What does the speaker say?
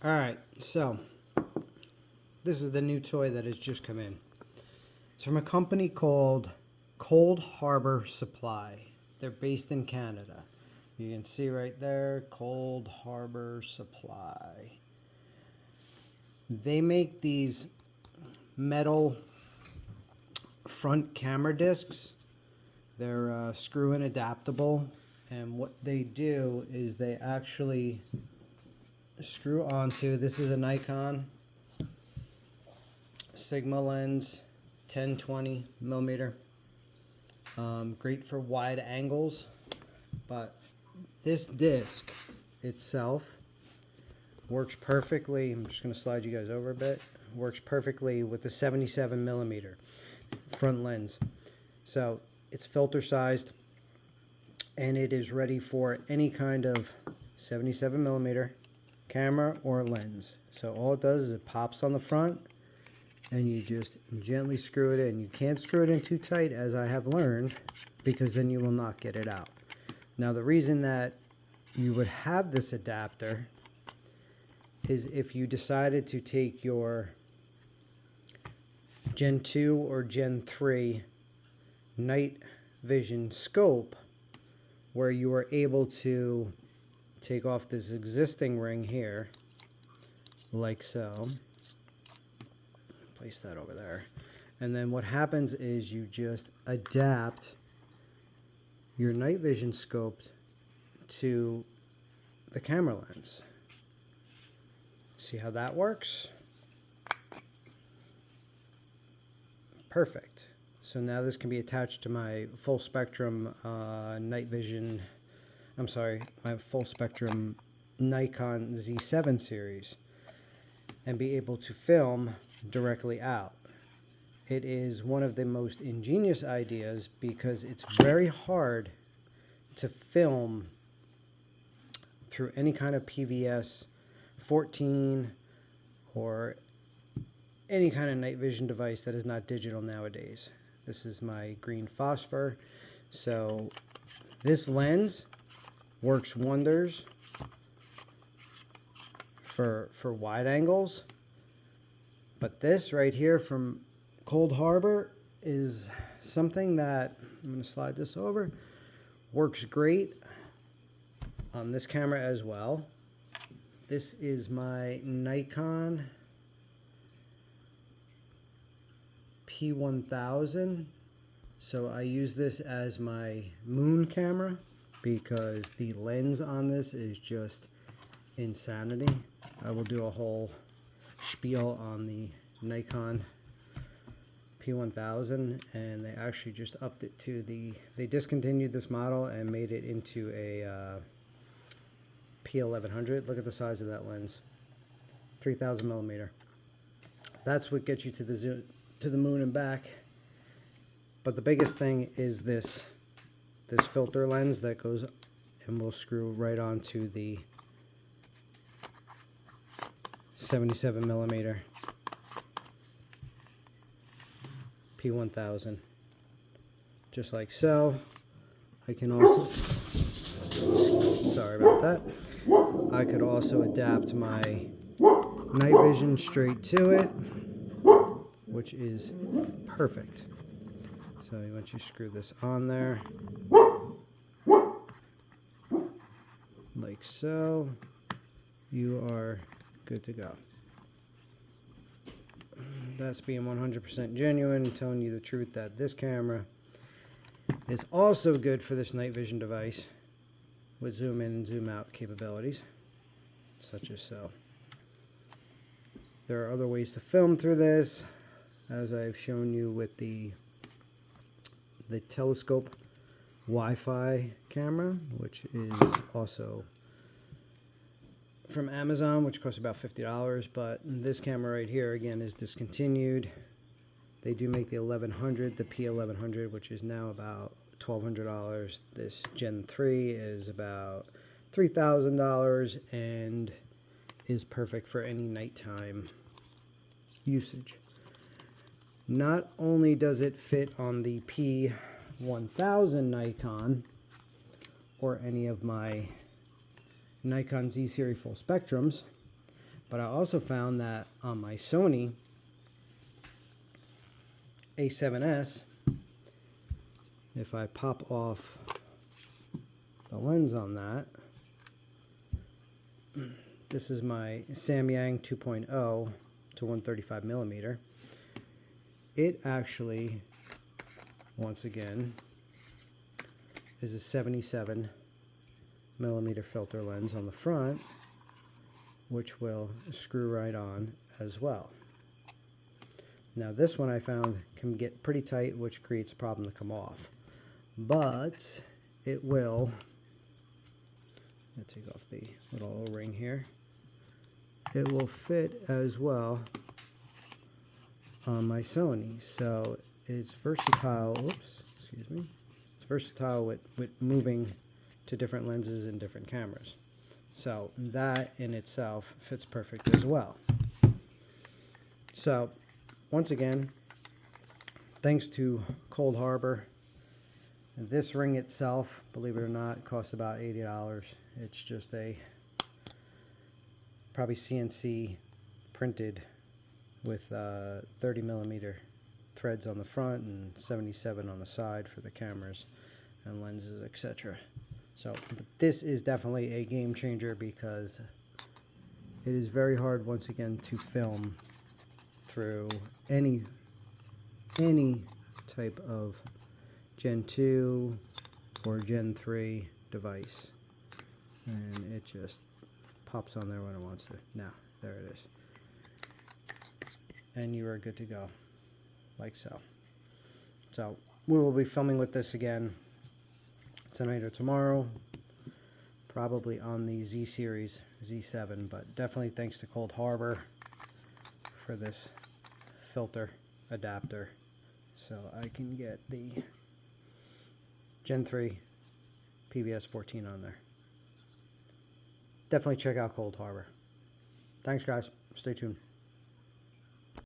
Alright, so this is the new toy that has just come in. It's from a company called Cold Harbor Supply. They're based in Canada. You can see right there, Cold Harbor Supply. They make these metal front camera discs. They're screw-in adaptable, and what they do is they actually screw onto, this is a Nikon Sigma lens, 10-20 millimeter. Great for wide angles, but this disc itself works perfectly. I'm just going to slide you guys over a bit. Works perfectly with the 77 millimeter front lens. So it's filter sized, and it is ready for any kind of 77 millimeter camera or lens. So all it does is it pops on the front, and you just gently screw it in. You can't screw it in too tight, as I have learned, because then you will not get it out. Now, the reason that you would have this adapter is if you decided to take your Gen 2 or Gen 3 night vision scope, where you are able to take off this existing ring here, like so. Place that over there. And then what happens is you just adapt your night vision scope to the camera lens. See how that works? Perfect. So now this can be attached to my full spectrum night vision, my full spectrum Nikon Z7 series, and be able to film directly out. It is one of the most ingenious ideas because it's very hard to film through any kind of PVS 14 or any kind of night vision device that is not digital nowadays. This is my green phosphor. So this lens works wonders for wide angles. But this right here from Cold Harbor is something that, I'm going to slide this over, works great on this camera as well. This is my Nikon P1000. So I use this as my moon camera because the lens on this is just insanity. I will do a whole spiel on the Nikon P1000, and they actually just upped it to they discontinued this model and made it into a P1100. Look at the size of that lens, 3000 millimeter. That's what gets you to the moon and back. But the biggest thing is this filter lens that goes and will screw right onto the 77 millimeter P1000, just like so. I can also, sorry about that, I could also adapt my night vision straight to it, which is perfect. So once you screw this on there, like so, you are good to go. That's being 100% genuine, telling you the truth that this camera is also good for this night vision device with zoom in and zoom out capabilities, such as so. There are other ways to film through this, as I've shown you with the telescope Wi-Fi camera, which is also from Amazon, which costs about $50, but this camera right here again is discontinued. They do make the 1100, the P1100, which is now about $1,200. This Gen 3 is about $3,000 and is perfect for any nighttime usage. Not only does it fit on the P1000 Nikon or any of my Nikon Z series full spectrums, But I also found that on my Sony A7S, if I pop off the lens on that, this is my Samyang 2.0 to 135 millimeter. It actually, once again, is a 77 millimeter filter lens on the front, which will screw right on as well. Now this one I found can get pretty tight, which creates a problem to come off. But it will, let's take off the little O-ring here. It will fit as well on my Sony. So it's versatile, oops, excuse me. It's versatile with moving to different lenses and different cameras. So that in itself fits perfect as well. So once again, thanks to Cold Harbor. This ring itself, believe it or not, costs about $80. It's just a probably CNC printed with 30 millimeter threads on the front and 77 on the side for the cameras and lenses, etc. So this is definitely a game changer because it is very hard, once again, to film through any type of Gen 2 or Gen 3 device, and it just pops on there when it wants to. Now, there it is. And you are good to go, like so. So we will be filming with this again tonight or tomorrow, probably on the Z series, Z7, but definitely thanks to Cold Harbor for this filter adapter, so I can get the Gen 3 PVS 14 on there. Definitely check out Cold Harbor. Thanks guys, stay tuned.